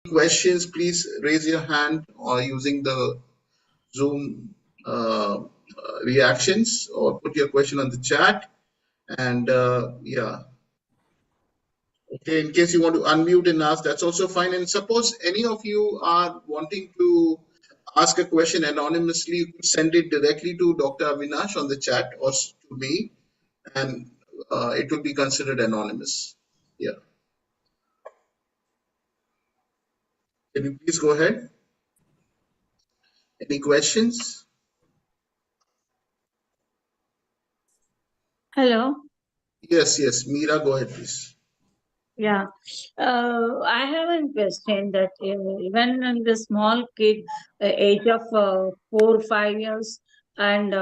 questions, please raise your hand or using the Zoom reactions, or put your question on the chat. And yeah, okay, in case you want to unmute and ask, that's also fine. And suppose any of you are wanting to ask a question anonymously, you could send it directly to Dr. Avinash on the chat or to me, and it will be considered anonymous. Yeah. Can you please go ahead? Any questions? Hello. Yes, Meera, go ahead, please. Yeah, I have a question that even in the small kid, age of 4 or 5 years, and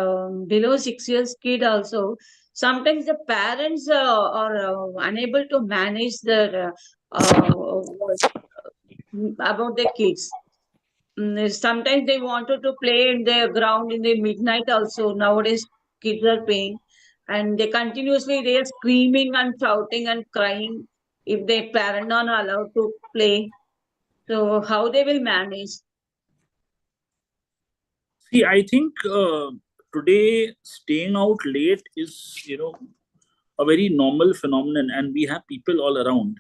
below 6 years kid also, sometimes the parents are unable to manage their about the kids. Sometimes they wanted to play in the ground in the midnight also. Nowadays, kids are playing, and they are screaming and shouting and crying if their parents are not allowed to play. So how they will manage? See, I think today staying out late is, a very normal phenomenon, and we have people all around.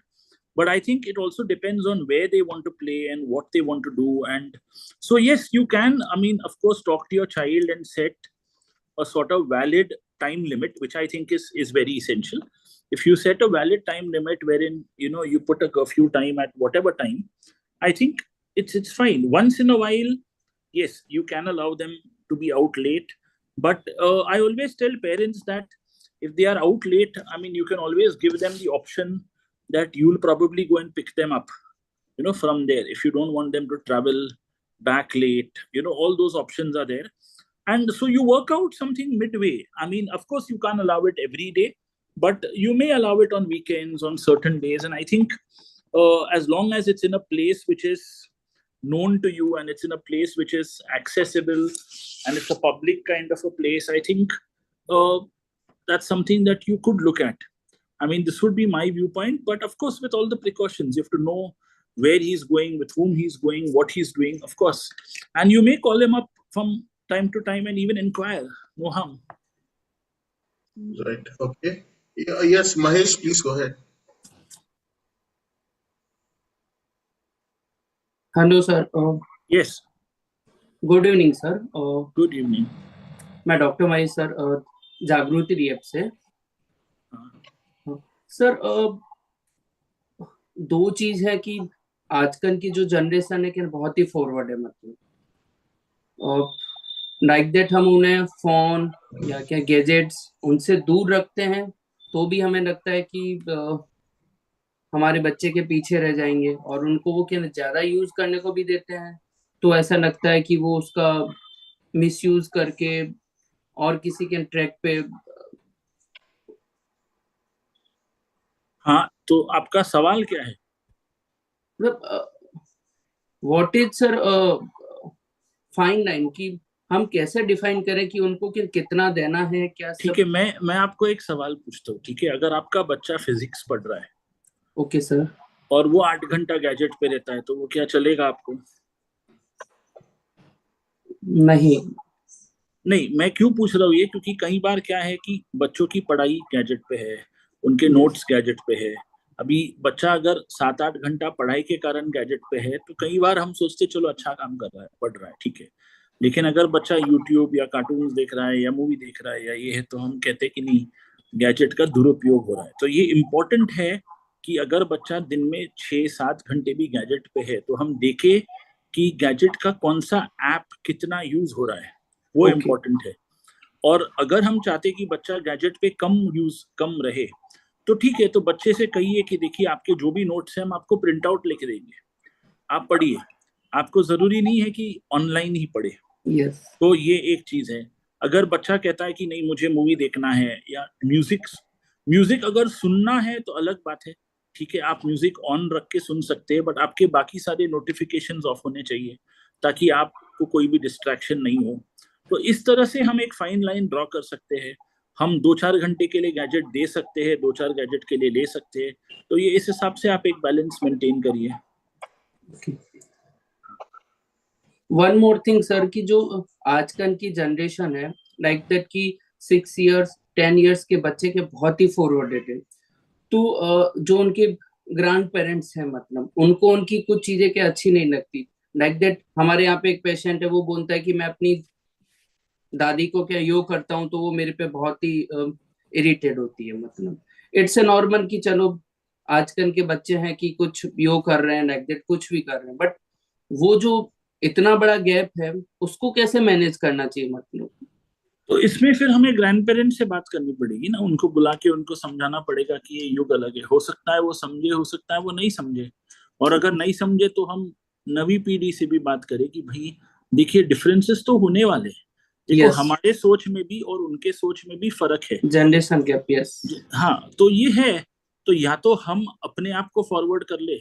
But I think it also depends on where they want to play and what they want to do. And so, yes, you can, of course, talk to your child and set a sort of valid time limit, which I think is very essential. If you set a valid time limit wherein, you put a curfew time at whatever time, I think it's fine. Once in a while, yes, you can allow them to be out late. But I always tell parents that if they are out late, you can always give them the option that you'll probably go and pick them up, from there. If you don't want them to travel back late, all those options are there. And so you work out something midway. Of course, you can't allow it every day, but you may allow it on weekends, on certain days. And I think as long as it's in a place which is known to you and it's in a place which is accessible and it's a public kind of a place, I think that's something that you could look at. This would be my viewpoint, but of course, with all the precautions, you have to know where he's going, with whom he's going, what he's doing, of course. And you may call him up from time to time and even inquire. No harm. Right. Okay. Yes, Mahesh, please go ahead. Hello, sir. Yes. Good evening, sir. Good evening. मैं doctor Mahesh sir जागृति रिएप से sir दो चीज है कि आजकल की जो जनरेशन है कि बहुत ही फॉरवर्ड है, मतलब लाइक दैट हम उन्हें फोन या क्या गैजेट्स उनसे दूर रखते हैं तो भी हमें लगता है कि हमारे बच्चे के पीछे रह जाएंगे, और उनको वो क्या ज्यादा यूज करने को भी देते हैं तो ऐसा लगता है कि वो उसका मिसयूज करके और किसी के ट्रैक पे। हाँ, तो आपका सवाल क्या है? मतलब what is sir fine line कि हम कैसे डिफाइन करें कि उनको कितना देना है, क्या? ठीक है, मैं आपको एक सवाल पूछता हूँ, ठीक है? अगर आपका बच्चा फिजिक्स पढ़ रहा है, ओके सर, और वो 8 घंटा गैजेट पे रहता है, तो वो क्या चलेगा आपको? नहीं, मैं क्यों पूछ रहा हूँ ये, क्योंकि कई बार क्या है कि बच्चों की पढ़ाई गैजेट पे है, उनके नोट्स गैजेट पे है। अभी बच्चा अगर 7-8 घंटा पढ़ाई के कारण गैजेट पे है तो कई बार हम सोचते चलो अच्छा काम कर रहा है, पढ़ रहा है, ठीक है। लेकिन अगर बच्चा यूट्यूब या कार्टून देख रहा है या मूवी देख रहा है या ये है, तो हम कहते हैं कि नहीं, गैजेट का दुरुपयोग हो रहा है। तो ये इम्पोर्टेंट है कि अगर बच्चा दिन में 6-7 घंटे भी गैजेट पे है तो हम देखें कि गैजेट का कौन सा ऐप कितना यूज हो रहा है, वो इम्पोर्टेंट है। और अगर हम चाहते कि बच्चा गैजेट पे कम रहे, तो ठीक है, तो बच्चे से कहिए कि देखिए आपके जो भी नोट्स हैं हम आपको प्रिंट आउट लेके देंगे, आप पढ़िए, आपको जरूरी नहीं है कि ऑनलाइन ही पढ़े। तो ये एक चीज है। अगर बच्चा कहता है कि नहीं मुझे मूवी देखना है या म्यूजिक अगर सुनना है तो अलग बात है, ठीक है, आप म्यूजिक ऑन रख के सुन सकते हैं, बट आपके बाकी सारे नोटिफिकेशंस ऑफ होने चाहिए ताकि आपको कोई भी डिस्ट्रैक्शन नहीं हो। तो इस तरह से हम एक फाइन लाइन ड्रॉ कर सकते हैं। हम 2-4 घंटे के लिए गैजेट दे सकते हैं, 2-4 गैजेट के लिए ले सकते हैं। तो ये इस हिसाब से आप एक बैलेंस मेंटेन करिए। वन मोर थिंग सर कि जो आजकल की जनरेशन है लाइक दैट कि 6 years 10 years के बच्चे के बहुत ही फॉरवर्डेड है। तो जो उनके ग्रैंड पेरेंट्स हैं मतलब उनको उनकी कुछ चीजें क्या अच्छी नहीं लगती। लाइक दैट हमारे यहाँ पे एक पेशेंट है, वो बोलता है कि मैं अपनी दादी को क्या योग करता हूँ तो वो मेरे पे बहुत ही इरिटेट होती है। मतलब इट्स ए नॉर्मल कि चलो आजकल के बच्चे हैं कि कुछ योग कर रहे हैं लाइक दैट कुछ भी कर रहे हैं, बट वो जो इतना बड़ा गैप है उसको कैसे मैनेज करना चाहिए मतलब। तो इसमें फिर हमें ग्रैंड पेरेंट्स से बात करनी पड़ेगी ना, उनको बुला के उनको समझाना पड़ेगा कि ये युग अलग है। हो सकता है वो समझे, हो सकता है वो नहीं समझे। और अगर नहीं समझे तो हम नवी पीढ़ी से भी बात करें कि भाई देखिए डिफरेंसेस तो होने वाले हैं। देखो यस, हमारे सोच में भी और उनके सोच में भी फर्क है। Generation gap, yes. हाँ तो ये है। तो या तो हम अपने आप को फॉरवर्ड कर ले,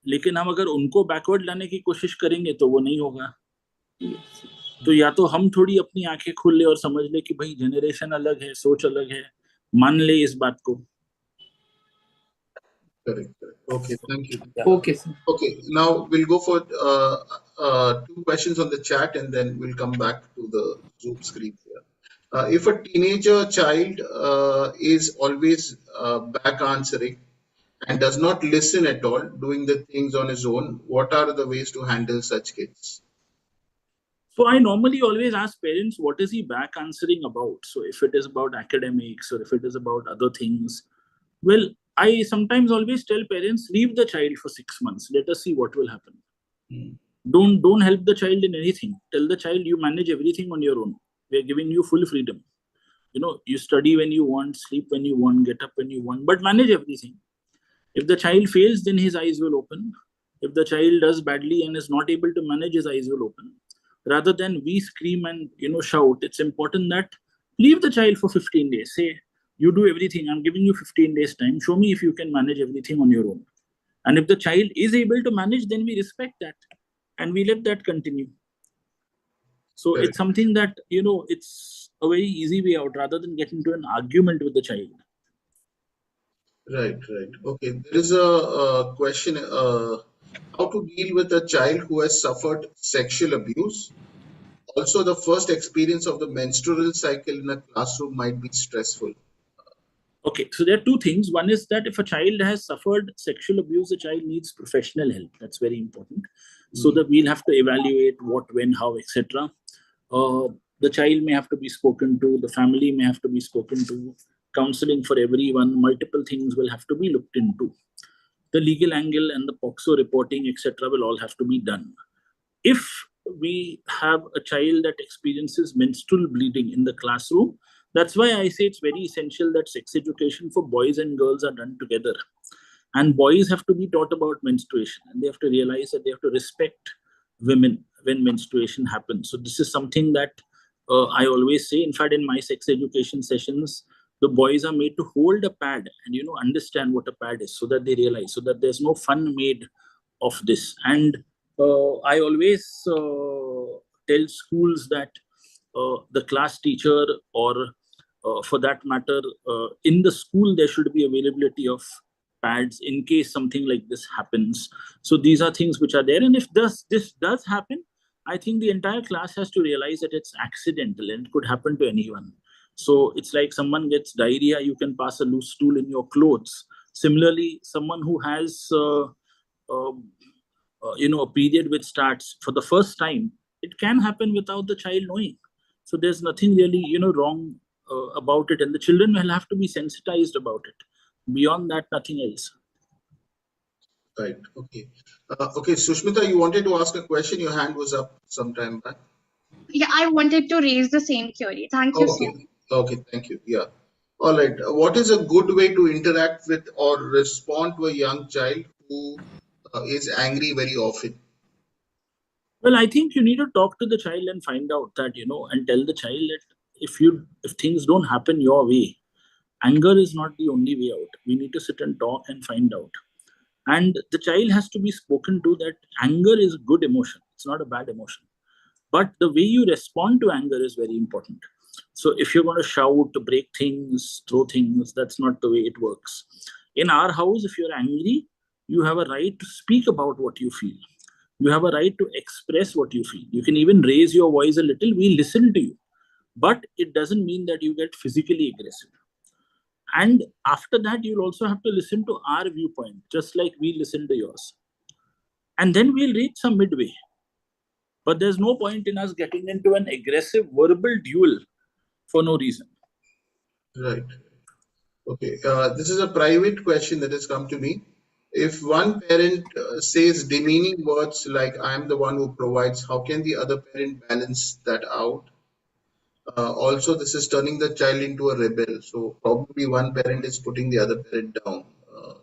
लेकिन हम अगर उनको बैकवर्ड लाने की कोशिश करेंगे तो वो नहीं होगा। तो या तो हम थोड़ी अपनी आंखें खोल ले और समझ ले कि भाई जनरेशन अलग है, सोच अलग है, मान ले इस बात को। Correct. Okay, thank you. Okay sir. Okay, now we'll go for two questions on the chat and then we'll come back to the Zoom screen here. If a teenager child is always back answering and does not listen at all, doing the things on his own, what are the ways to handle such kids? So I normally always ask parents, what is he back answering about? So if it is about academics or if it is about other things, well, I sometimes always tell parents, leave the child for 6 months. Let us see what will happen. Don't help the child in anything. Tell the child you manage everything on your own. We are giving you full freedom. You study when you want, sleep when you want, get up when you want, but manage everything. If the child fails, then his eyes will open. If the child does badly and is not able to manage, his eyes will open. Rather than we scream and shout, it's important that leave the child for 15 days. Say, you do everything. I'm giving you 15 days time. Show me if you can manage everything on your own. And if the child is able to manage, then we respect that and we let that continue. So Correct. it's something that, it's a very easy way out rather than get into an argument with the child. Right. Okay, there is a question how to deal with a child who has suffered sexual abuse. Also, the first experience of the menstrual cycle in a classroom might be stressful. Okay, so there are two things. One is that if a child has suffered sexual abuse, the child needs professional help. That's very important. So that we'll have to evaluate what, when, how, etc. The child may have to be spoken to, the family may have to be spoken to, counseling for everyone, multiple things will have to be looked into. The legal angle and the POXO reporting, etc., will all have to be done. If we have a child that experiences menstrual bleeding in the classroom, that's why I say it's very essential that sex education for boys and girls are done together. And boys have to be taught about menstruation and they have to realize that they have to respect women when menstruation happens. So this is something that I always say. In fact, in my sex education sessions, the boys are made to hold a pad and understand what a pad is, so that they realize, so that there's no fun made of this. And I always tell schools that the class teacher or for that matter in the school there should be availability of pads in case something like this happens. So these are things which are there, and if this does happen, I think the entire class has to realize that it's accidental and it could happen to anyone. So it's like someone gets diarrhea, you can pass a loose stool in your clothes. Similarly, someone who has a period which starts for the first time, it can happen without the child knowing. So there's nothing really wrong about it, and the children will have to be sensitized about it. Beyond that, nothing else. Right. Okay. Okay, Sushmita, you wanted to ask a question. Your hand was up some time back. Yeah, I wanted to raise the same query. Thank you, sir. Okay, thank you. Yeah. All right. What is a good way to interact with or respond to a young child who is angry very often? Well, I think you need to talk to the child and find out that, and tell the child that if things don't happen your way, anger is not the only way out. We need to sit and talk and find out. And the child has to be spoken to that anger is a good emotion. It's not a bad emotion. But the way you respond to anger is very important. So if you're going to shout, break things, throw things, that's not the way it works. In our house, if you're angry, You have a right to speak about what you feel. You have a right to express what you feel. You can even raise your voice a little. We listen to you. But it doesn't mean that you get physically aggressive. And after that, you'll also have to listen to our viewpoint, just like we listen to yours. And then we'll reach some midway. But there's no point in us getting into an aggressive verbal duel for no reason. Right. Okay. This is a private question that has come to me. If one parent says demeaning words like "I'm the one who provides," how can the other parent balance that out? Also, this is turning the child into a rebel. So probably one parent is putting the other parent down.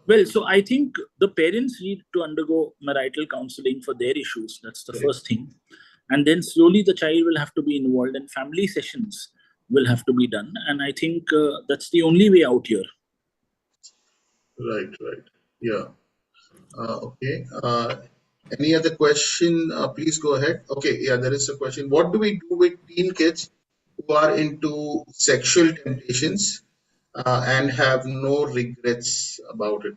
Well, so I think the parents need to undergo marital counseling for their issues. That's the Correct. first thing. And then slowly the child will have to be involved, and family sessions will have to be done. And I think that's the only way out here. Right, right. Yeah. Okay. Any other question? Please go ahead. Okay. Yeah, there is a question. What do we do with teen kids who are into sexual temptations and have no regrets about it?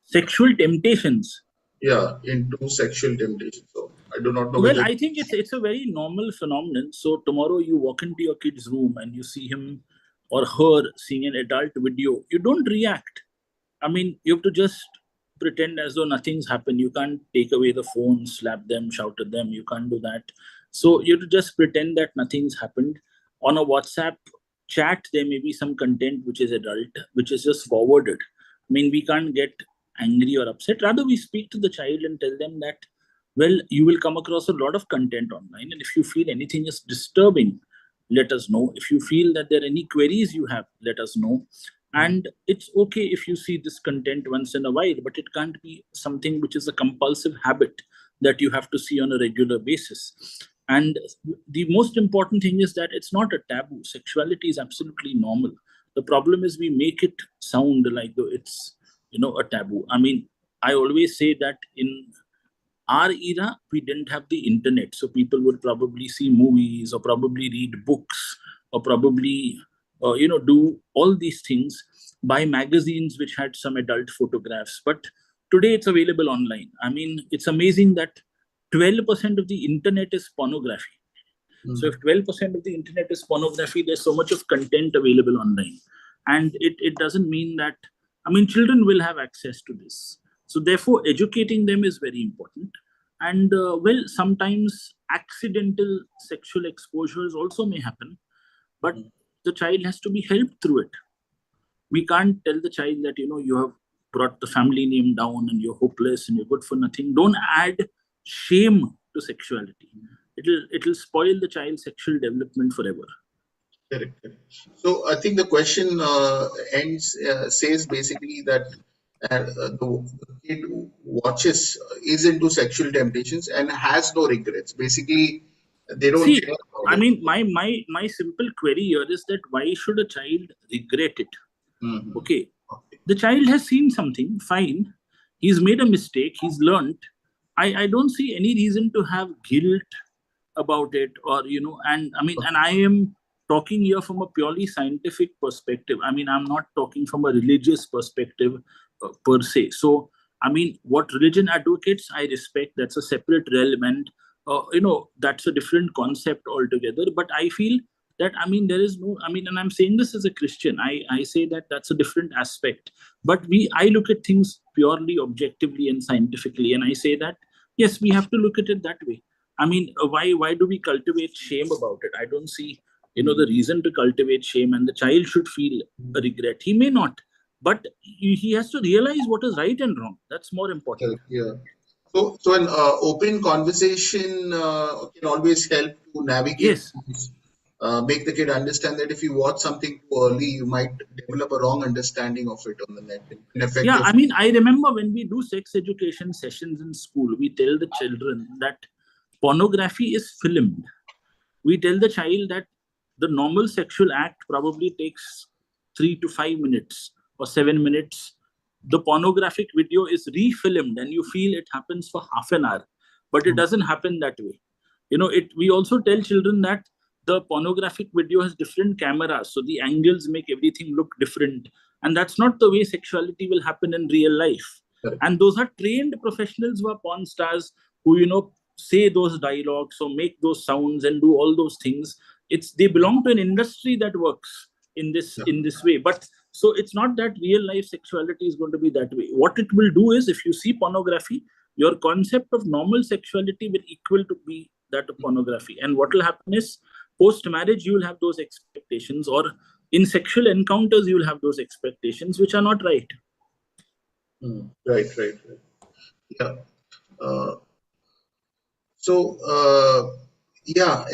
Sexual temptations. Yeah, into sexual temptations. So I do not know Well, whether. I think it's a very normal phenomenon. So tomorrow you walk into your kid's room and you see him or her seeing an adult video, you don't react. I mean, you have to just pretend as though nothing's happened. You can't take away the phone, slap them, shout at them. You can't do that. So you have to just pretend that nothing's happened. On a WhatsApp chat, there may be some content which is adult, which is just forwarded. I mean, we can't get angry or upset. Rather, we speak to the child and tell them that, well, you will come across a lot of content online. And if you feel anything is disturbing, let us know. If you feel that there are any queries you have, let us know. And it's okay if you see this content once in a while, but it can't be something which is a compulsive habit that you have to see on a regular basis. And the most important thing is that it's not a taboo. Sexuality is absolutely normal. The problem is we make it sound like though it's, a taboo. I mean, I always say that in our era, we didn't have the internet. So people would probably see movies or probably read books or probably, do all these things, buy magazines which had some adult photographs. But today it's available online. I mean, it's amazing that 12% of the internet is pornography. So if 12% of the internet is pornography, there's so much of content available online. And it doesn't mean that, I mean, children will have access to this. So therefore, educating them is very important. And sometimes accidental sexual exposures also may happen, but the child has to be helped through it. We can't tell the child that, you have brought the family name down and you're hopeless and you're good for nothing. Don't add shame to sexuality. It'll spoil the child's sexual development forever. Correct, correct. So I think the question says basically that the kid who watches is into sexual temptations and has no regrets. Basically, they don't See, care about I it. mean, my simple query here is that why should a child regret it? Mhm. Okay, Okay. the child has seen something, fine. He's made a mistake, he's learned. I don't see any reason to have guilt about it, or and I mean, and I am talking here from a purely scientific perspective. I mean, I'm not talking from a religious perspective per se. So I mean, what religion advocates, I respect. That's a separate realm, and that's a different concept altogether. But I feel that, I mean, there is no, I mean, and I'm saying this as a Christian, I say that that's a different aspect. But I look at things purely objectively and scientifically, and I say that yes, we have to look at it that way. I mean, why do we cultivate shame about it? I don't see, the reason to cultivate shame, and the child should feel a regret. He may not, but he has to realize what is right and wrong. That's more important. Correct, yeah. So an open conversation can always help to navigate Yes. things, make the kid understand that if you watch something too early, you might develop a wrong understanding of it on the net and affect Yeah, your. I mean, I remember when we do sex education sessions in school, we tell the children that pornography is filmed. We tell the child that the normal sexual act probably takes 3 to 5 minutes or 7 minutes. The pornographic video is refilmed and you feel it happens for half an hour, but it doesn't happen that way. We also tell children that the pornographic video has different cameras, so the angles make everything look different. And that's not the way sexuality will happen in real life. Correct. And those are trained professionals who are porn stars who, say those dialogues or make those sounds and do all those things. They belong to an industry that works in this Yeah. in this way. But so it's not that real life sexuality is going to be that way. What it will do is, if you see pornography, your concept of normal sexuality will equal to be that of pornography. And what will happen is, post marriage, you will have those expectations, or in sexual encounters, you will have those expectations, which are not right. Right. Yeah. Uh, so, yeah,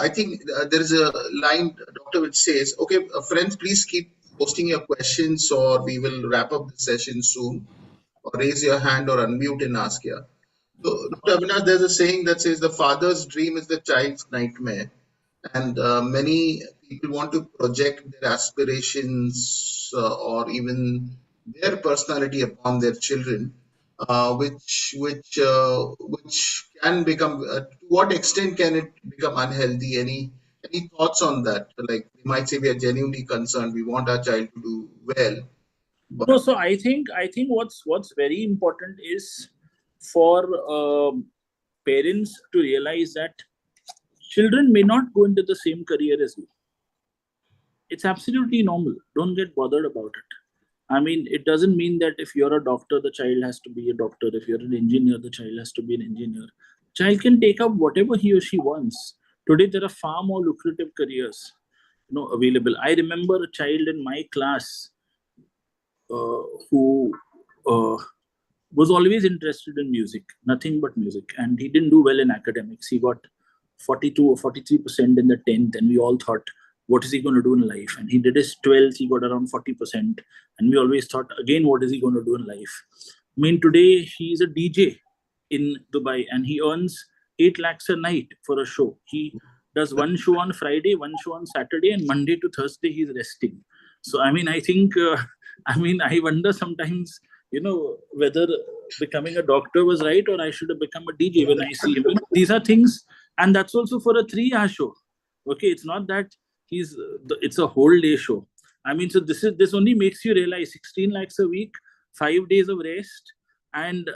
I think there is a line, Doctor, which says, okay, friends, please keep posting your questions or we will wrap up the session soon. Or raise your hand or unmute and ask. Yeah. So, Dr. Avinash, there's a saying that says the father's dream is the child's nightmare. And many people want to project their aspirations or even their personality upon their children, which can become. To what extent can it become unhealthy? Any thoughts on that? Like we might say we are genuinely concerned. We want our child to do well, No, but so I think what's very important is for parents to realize that children may not go into the same career as you. It's absolutely normal. Don't get bothered about it. I mean, it doesn't mean that if you're a doctor, the child has to be a doctor. If you're an engineer, the child has to be an engineer. Child can take up whatever he or she wants. Today, there are far more lucrative careers, available. I remember a child in my class who uh, was always interested in music, nothing but music, and he didn't do well in academics. He got 42 or 43% in the 10th, and we all thought, what is he going to do in life? And he did his 12th, he got around 40%, and we always thought, again, what is he going to do in life? I mean, today he's a DJ in Dubai, and he earns 8 lakhs a night for a show. He does one show on Friday, one show on Saturday, and Monday to Thursday he's resting. So, I mean, I think, I wonder sometimes, whether becoming a doctor was right, or I should have become a DJ when I see him. These are things, and that's also for a 3-hour show. Okay, it's not that it's a whole day show. I mean, so this only makes you realize 16 lakhs a week, 5 days of rest, and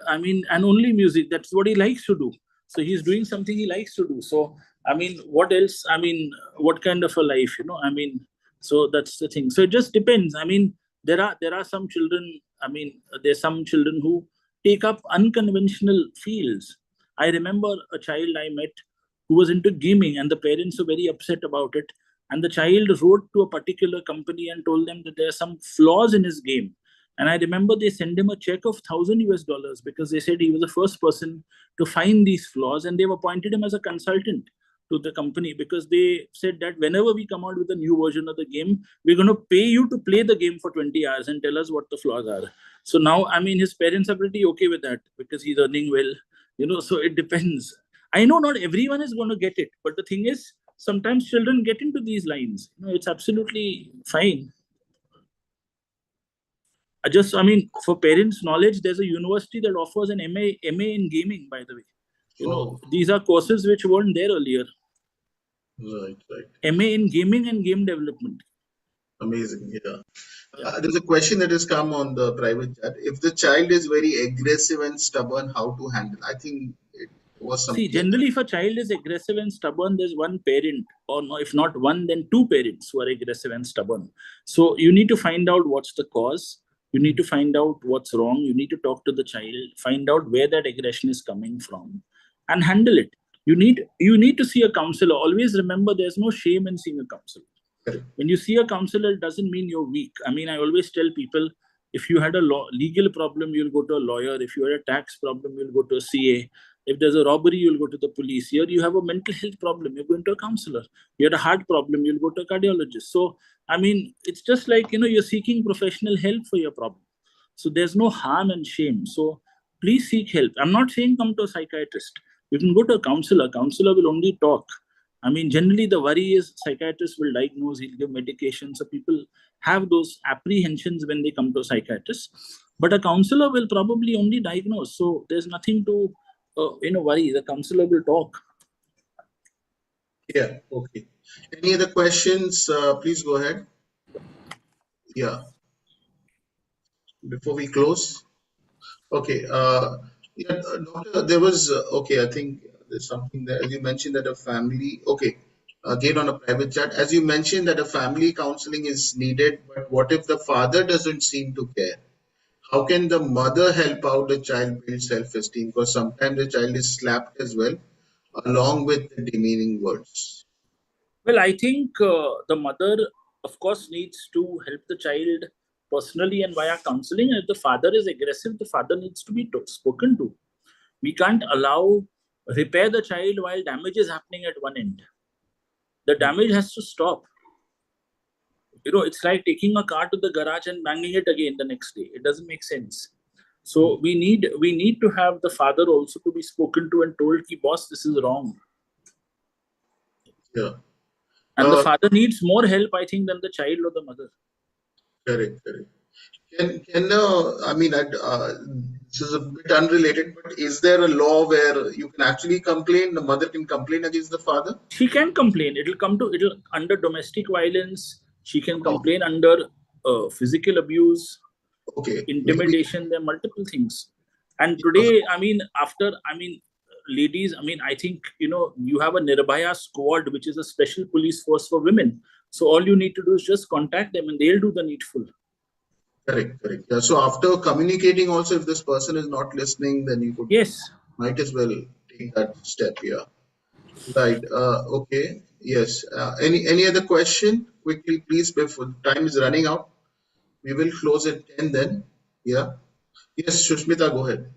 only music. That's what he likes to do. So he's doing something he likes to do. So, I mean, what else? I mean, what kind of a life, I mean, so that's the thing. So it just depends. I mean, there are some children. I mean, there's some children who take up unconventional fields. I remember a child I met who was into gaming, and the parents were very upset about it. And the child wrote to a particular company and told them that there are some flaws in his game. And I remember they sent him a check of $1,000 because they said he was the first person to find these flaws, and they've appointed him as a consultant to the company, because they said that whenever we come out with a new version of the game, we're going to pay you to play the game for 20 hours and tell us what the flaws are. So now, I mean, his parents are pretty okay with that because he's earning well, so it depends. I know not everyone is going to get it, but the thing is, sometimes children get into these lines. It's absolutely fine. I mean, for parents' knowledge, there's a university that offers an MA in gaming, by the way. These are courses which weren't there earlier. Right. MA in gaming and game development. Amazing. Yeah. There's a question that has come on the private chat. If the child is very aggressive and stubborn, how to handle? I think it was something. See, generally, if a child is aggressive and stubborn, there's one parent, or no, if not one, then two parents who are aggressive and stubborn. So you need to find out what's the cause. You need to find out what's wrong. You need to talk to the child, find out where that aggression is coming from, and handle it. You need to see a counselor. Always remember, there's no shame in seeing a counselor. When you see a counselor, it doesn't mean you're weak. I mean, I always tell people, if you had a legal problem, you'll go to a lawyer. If you had a tax problem, you'll go to a CA. If there's a robbery, you'll go to the police. Here, you have a mental health problem, you're going to a counselor. You had a heart problem, you'll go to a cardiologist. So, I mean, it's just like, you're seeking professional help for your problem. So there's no harm and shame. So please seek help. I'm not saying come to a psychiatrist. You can go to a counselor. Counselor will only talk. I mean, generally the worry is psychiatrist will diagnose, he'll give medication. So people have those apprehensions when they come to a psychiatrist. But a counselor will probably only diagnose. So there's nothing to worry. The counselor will talk. Yeah. Okay. Any other questions? Please go ahead. Yeah. Before we close. Okay. Yeah, doctor, there was okay. I think there's something there. You mentioned that a family. Okay. Again, on a private chat, as you mentioned that a family counseling is needed, but what if the father doesn't seem to care? How can the mother help out the child build self-esteem? Because sometimes the child is slapped as well, along with the demeaning words. Well, I think the mother, of course, needs to help the child personally and via counseling. If the father is aggressive, the father needs to be spoken to. We can't allow repair the child while damage is happening at one end. The damage has to stop. It's like taking a car to the garage and banging it again the next day. It doesn't make sense. So we need to have the father also to be spoken to and told, "Ki boss, this is wrong." Yeah. And the father needs more help, I think, than the child or the mother. Correct. Correct. I mean, this is a bit unrelated, but is there a law where you can actually complain, the mother can complain against the father? She can complain. It'll under domestic violence. She can Oh, complain under physical abuse, okay. Maybe, intimidation. There are multiple things. And today, ladies, I think, you have a Nirbhaya squad, which is a special police force for women. So all you need to do is just contact them and they'll do the needful. correct, correct. Yeah, so after communicating also, if this person is not listening, then you could Yes. might as well take that step. Yeah. Right. Okay. Yes. Any other question? Quickly, please, before time is running out. We will close at 10 then. Yeah. Yes, Shushmita, go ahead.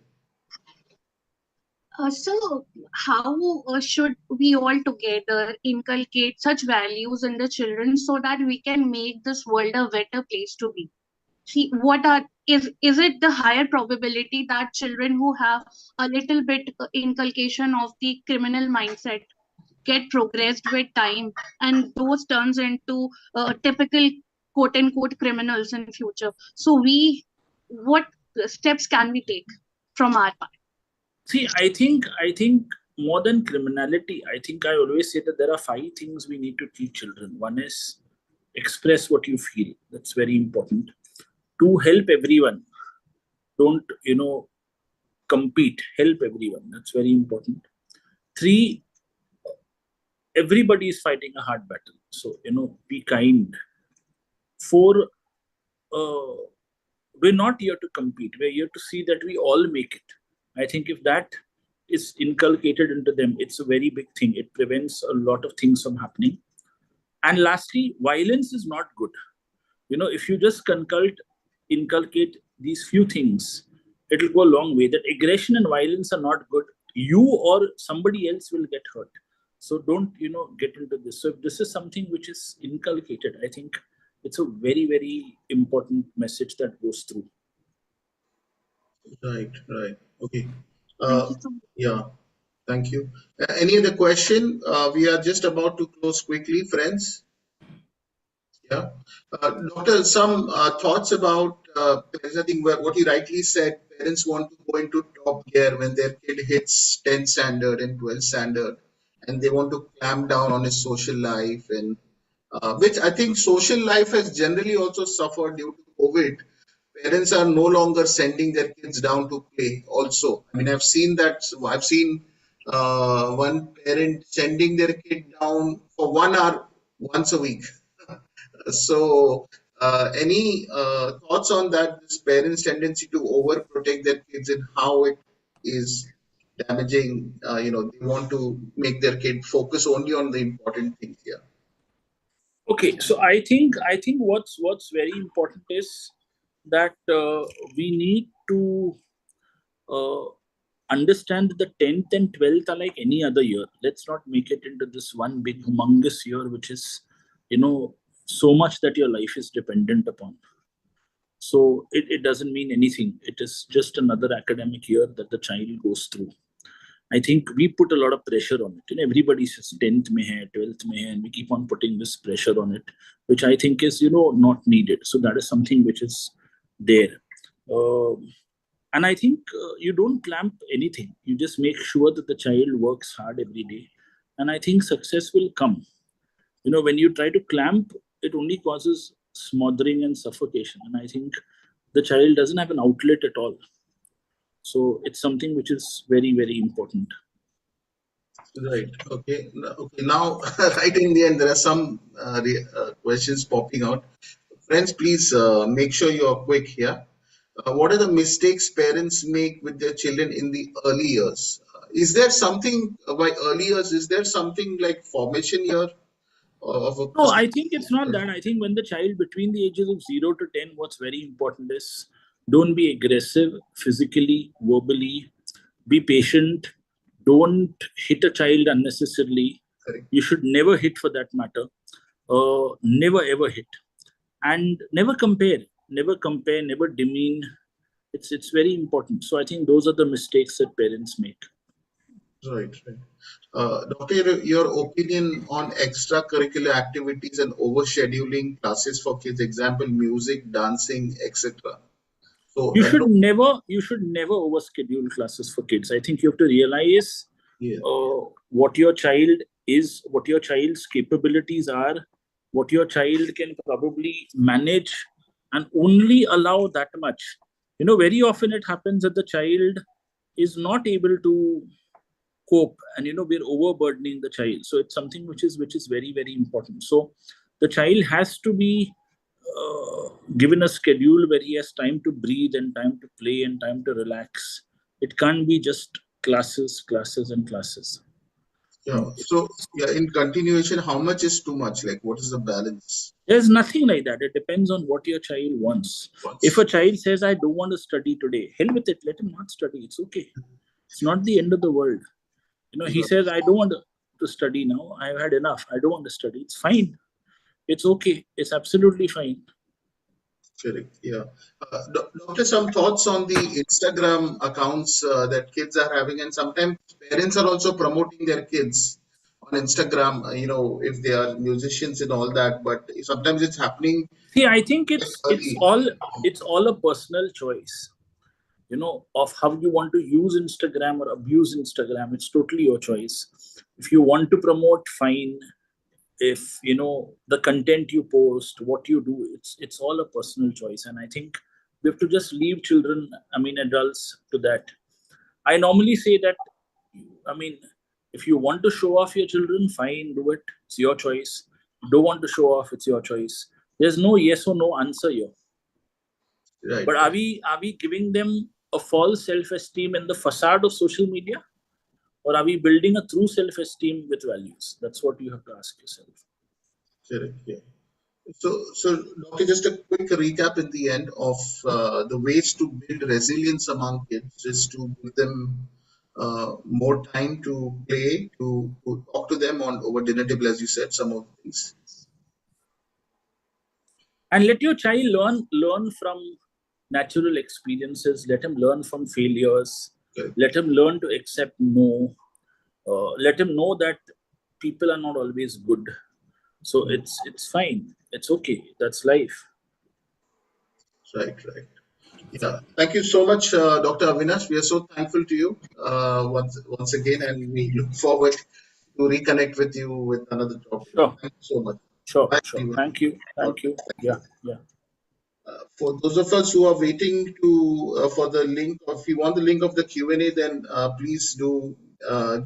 So, how should we all together inculcate such values in the children so that we can make this world a better place to be? See, is it the higher probability that children who have a little bit inculcation of the criminal mindset get progressed with time, and those turns into typical quote unquote criminals in future? So, what steps can we take from our part? See, I think more than criminality, I think I always say that there are 5 things we need to teach children. One is express what you feel. That's very important. 2, help everyone. Don't, compete. Help everyone. That's very important. 3, everybody is fighting a hard battle. So, be kind. 4, uh, we're not here to compete. We're here to see that we all make it. I think if that is inculcated into them, it's a very big thing. It prevents a lot of things from happening. And lastly, violence is not good. If you just inculcate these few things, it'll go a long way. That aggression and violence are not good. You or somebody else will get hurt. So don't, get into this. So if this is something which is inculcated, I think it's a very, very important message that goes through. Right, right. Okay. Thank you so much. Yeah, thank you. Any other question? We are just about to close quickly, friends. Yeah. Doctor, some thoughts about parents. I think what you rightly said, parents want to go into top gear when their kid hits 10 standard and 12 standard, and they want to clamp down on his social life, and which I think social life has generally also suffered due to COVID. Parents are no longer sending their kids down to play also. I mean, I've seen that. I've seen one parent sending their kid down for 1 hour once a week. So, any thoughts on that? This parents' tendency to overprotect their kids and how it is damaging. They want to make their kid focus only on the important things here. Okay, so I think what's very important is that we need to uh, understand that the 10th and 12th are like any other year. Let's not make it into this one big humongous year, which is, so much that your life is dependent upon. So it doesn't mean anything. It is just another academic year that the child goes through. I think we put a lot of pressure on it. And everybody says 10th mein hai, 12th mein hai, and we keep on putting this pressure on it, which I think is, not needed. So that is something which is there. And I think you don't clamp anything. You just make sure that the child works hard every day. And I think success will come. When you try to clamp, it only causes smothering and suffocation. And I think the child doesn't have an outlet at all. So it's something which is very, very important. Right. Okay. Okay. Now, right in the end, there are some questions popping out. Friends, please make sure you are quick here. What are the mistakes parents make with their children in the early years? Is there something by early years? Is there something like formation here of a No, person? I think it's not that. I think when the child between the ages of 0 to 10, what's very important is don't be aggressive physically, verbally, be patient, don't hit a child unnecessarily. Correct. You should never hit for that matter. Never ever hit. And never compare, never demean. It's very important. So I think those are the mistakes that parents make. Right. Right. Doctor, your opinion on extracurricular activities and overscheduling classes for kids, example, music, dancing, etc. So, You should never overschedule classes for kids. I think you have to realize yeah, what your child is, what your child's capabilities are, what your child can probably manage, and only allow that much. Very often it happens that the child is not able to cope, and we're overburdening the child. So it's something which is very, very important. So the child has to be given a schedule where he has time to breathe and time to play and time to relax. It can't be just classes, classes, and classes. yeah. So, yeah, in continuation, how much is too much? Like, what is the balance? There's nothing like that. It depends on what your child wants. If a child says, I don't want to study today, hell with it. Let him not study. It's okay. It's not the end of the world. He says, I don't want to study now. I've had enough. I don't want to study. It's fine. It's okay. It's absolutely fine. Correct. Yeah. Doctor, some thoughts on the Instagram accounts that kids are having, and sometimes parents are also promoting their kids on Instagram. If they are musicians and all that, but sometimes it's happening See, I think it's it's early. all it's all a personal choice, of how you want to use Instagram or abuse Instagram. It's totally your choice. If you want to promote, fine. If the content you post, what you do, it's all a personal choice. And I think we have to just leave children, adults, to that. I normally say that, I mean, if you want to show off your children, fine, do it. It's your choice. You don't want to show off, it's your choice. There's no yes or no answer here. Right. But are we giving them a false self-esteem in the facade of social media? Or are we building a true self-esteem with values? That's what you have to ask yourself. Correct. Yeah. So, Doctor, just a quick recap in the end of the ways to build resilience among kids is to give them more time to play, to talk to them on over dinner table, as you said, some of the things. And let your child learn from natural experiences. Let him learn from failures. Correct. Let him learn to accept no. Let him know that people are not always good. So it's fine. It's okay. That's life. Right, right. Yeah. Thank you so much, Dr. Avinash. We are so thankful to you once again, and we look forward to reconnect with you with another topic. Sure. Thank you so much. Sure. Bye, Sure. everyone. Thank you. Thank you. Yeah. Yeah. For those of us who are waiting to for the link, if you want the link of the Q&A, then please do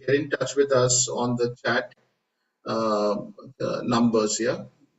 get in touch with us on the chat numbers here.